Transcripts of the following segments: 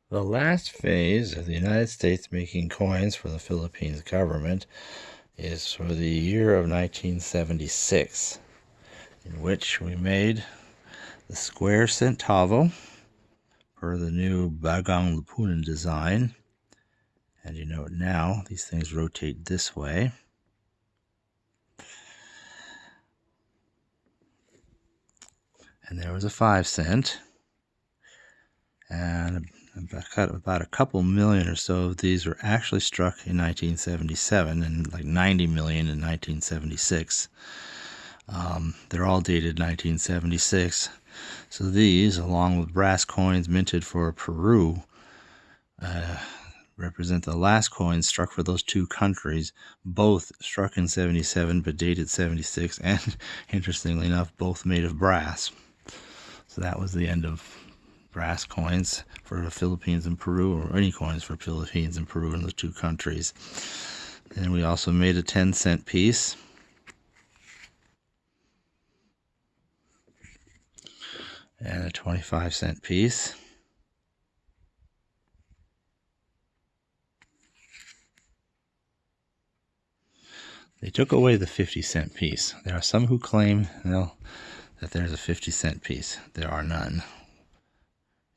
The last phase of the United States making coins for the Philippines government is for the year of 1976, in which we made the square centavo per the new Bagong Lipunan design. And you note now, these things rotate this way. And there was a 5 cent. And about a couple million or so of these were actually struck in 1977 and like 90 million in 1976. They're all dated 1976. So these, along with brass coins minted for Peru, represent the last coins struck for those two countries, both struck in 77 but dated 76, and interestingly enough, both made of brass. So that was the end of brass coins for the Philippines and Peru, or any coins for Philippines and Peru in the two countries. And we also made a 10-cent piece. And a 25-cent piece. They took away the 50-cent piece. There are some who claim that there's a 50-cent piece. There are none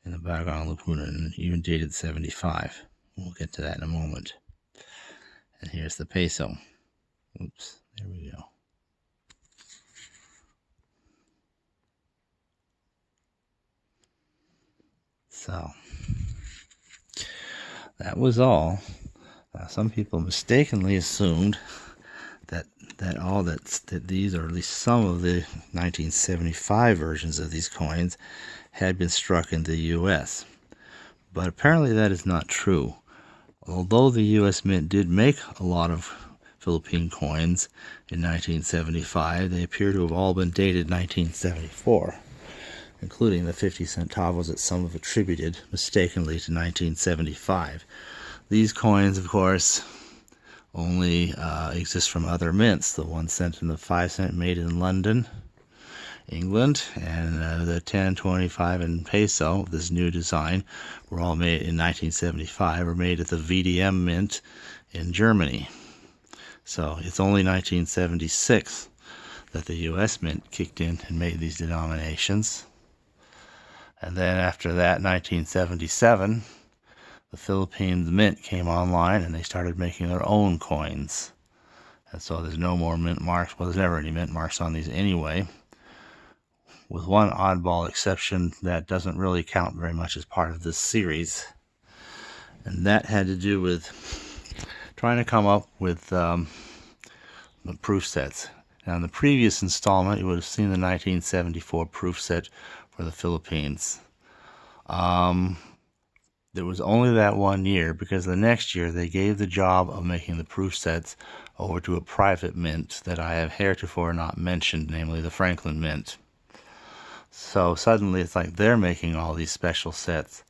in the Bagong Lipunan, even dated 75. We'll get to that in a moment. And here's the peso. Oops, there we go. So, that was all. Some people mistakenly assumed that these, or at least some of the 1975 versions of these coins, had been struck in the U.S. But apparently that is not true. Although the U.S. Mint did make a lot of Philippine coins in 1975, they appear to have all been dated 1974, including the 50 centavos that some have attributed mistakenly to 1975. These coins, of course, only exist from other mints. The 1 cent and the 5 cent made in London, England, and the 10, 25, and peso, this new design, were all made in 1975, were made at the VIII mint in Germany. So it's only 1976 that the U.S. Mint kicked in and made these denominations. And then after that, 1977, the Philippines Mint came online and they started making their own coins. And so there's no more mint marks. Well, there's never any mint marks on these anyway, with one oddball exception that doesn't really count very much as part of this series. And that had to do with trying to come up with the proof sets. Now, in the previous installment, you would have seen the 1974 proof set for the Philippines. There was only that 1 year, because the next year they gave the job of making the proof sets over to a private mint that I have heretofore not mentioned, namely the Franklin Mint. So suddenly it's like they're making all these special sets.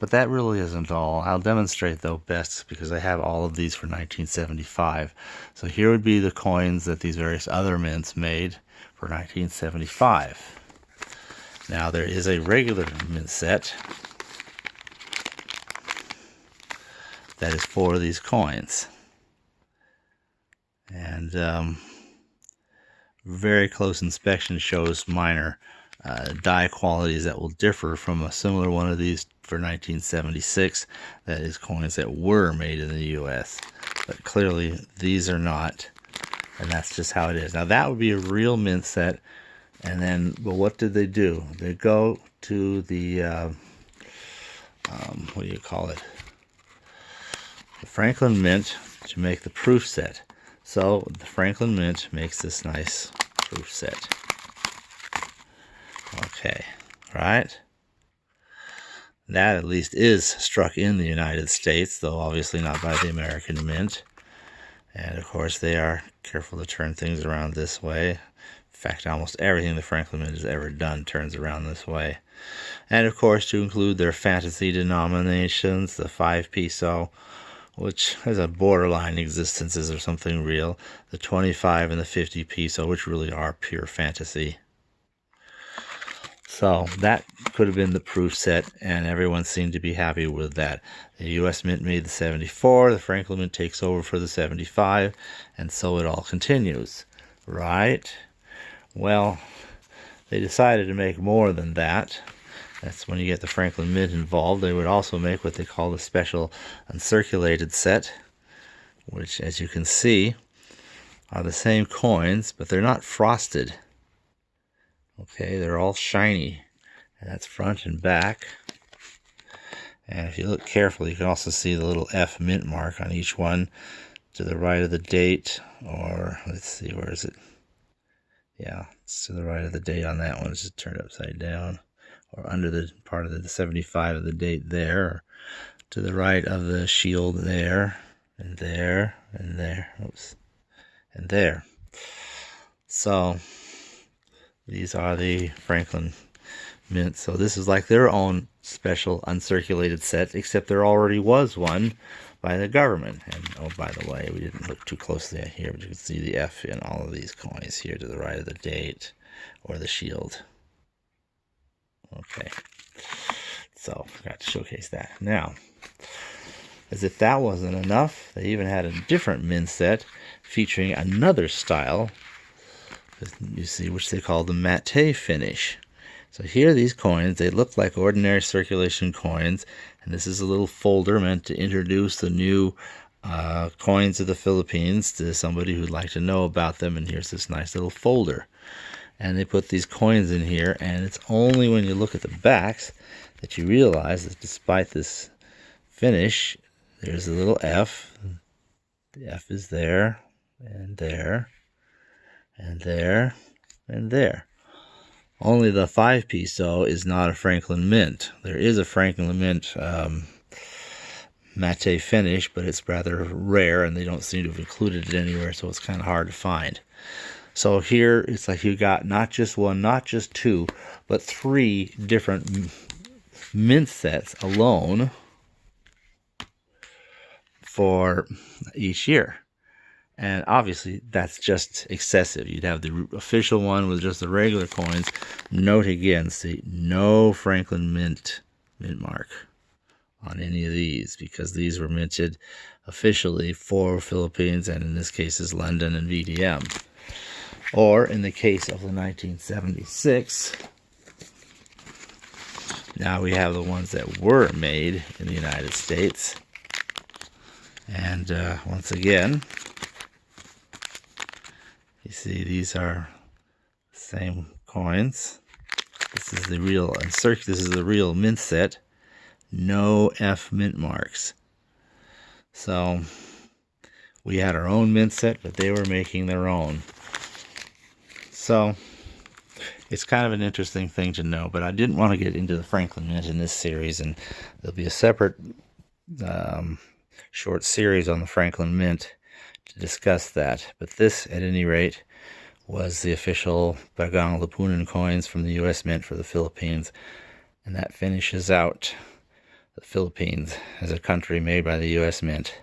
But that really isn't all. I'll demonstrate though best because I have all of these for 1975. So here would be the coins that these various other mints made for 1975. Now there is a regular mint set that is for these coins. And very close inspection shows minor die qualities that will differ from a similar one of these for 1976. That is coins that were made in the U.S. But clearly these are not, and that's just how it is. Now that would be a real mint set. And then, but what did they do? They go to the, what do you call it? The Franklin Mint to make the proof set. So the Franklin Mint makes this nice proof set. Okay, right? That at least is struck in the United States, though obviously not by the American Mint. And of course they are careful to turn things around this way. In fact, almost everything the Franklin Mint has ever done turns around this way. And of course, to include their fantasy denominations, the 5 peso, which has a borderline existence or something real, the 25 and the 50 peso, which really are pure fantasy. So that could have been the proof set, and everyone seemed to be happy with that. The U.S. Mint made the 74, the Franklin Mint takes over for the 75, and so it all continues, right? Well, they decided to make more than that. That's when you get the Franklin Mint involved. They would also make what they call the special uncirculated set, which, as you can see, are the same coins, but they're not frosted. Okay, they're all shiny, and that's front and back. And if you look carefully, you can also see the little F mint mark on each one to the right of the date, or let's see, where is it? Yeah, it's to the right of the date on that one. It's just turned upside down, or under the part of the 75 of the date there, or to the right of the shield there, and there, and there, oops, and there. So these are the Franklin Mint. So this is like their own special uncirculated set, except there already was one by the government. And oh, by the way, we didn't look too closely at here, but you can see the F in all of these coins here to the right of the date or the shield. Okay, so forgot to showcase that. Now, as if that wasn't enough, they even had a different mint set featuring another style, you see, which they call the matte finish. So here, these coins, they look like ordinary circulation coins, and this is a little folder meant to introduce the new coins of the Philippines to somebody who'd like to know about them. And here's this nice little folder, and they put these coins in here, and it's only when you look at the backs that you realize that despite this finish, there's a little F. The F is there, and there, and there, and there. Only the 5-piece, though, is not a Franklin Mint. There is a Franklin Mint matte finish, but it's rather rare, and they don't seem to have included it anywhere, so it's kind of hard to find. So here, it's like you got not just one, not just two, but 3 different mint sets alone for each year. And obviously, that's just excessive. You'd have the official one with just the regular coins. Note again, see, no Franklin Mint mark on any of these, because these were minted officially for Philippines, and in this case is London and VDM. Or in the case of the 1976, now we have the ones that were made in the United States. And once again, you see, these are the same coins. This is the real this is the real mint set. No F mint marks. So we had our own mint set, but they were making their own. So it's kind of an interesting thing to know, but I didn't want to get into the Franklin Mint in this series, and there'll be a separate short series on the Franklin Mint to discuss that. But this, at any rate, was the official Bagong Lipunan coins from the U.S. Mint for the Philippines, and that finishes out the Philippines as a country made by the U.S. Mint.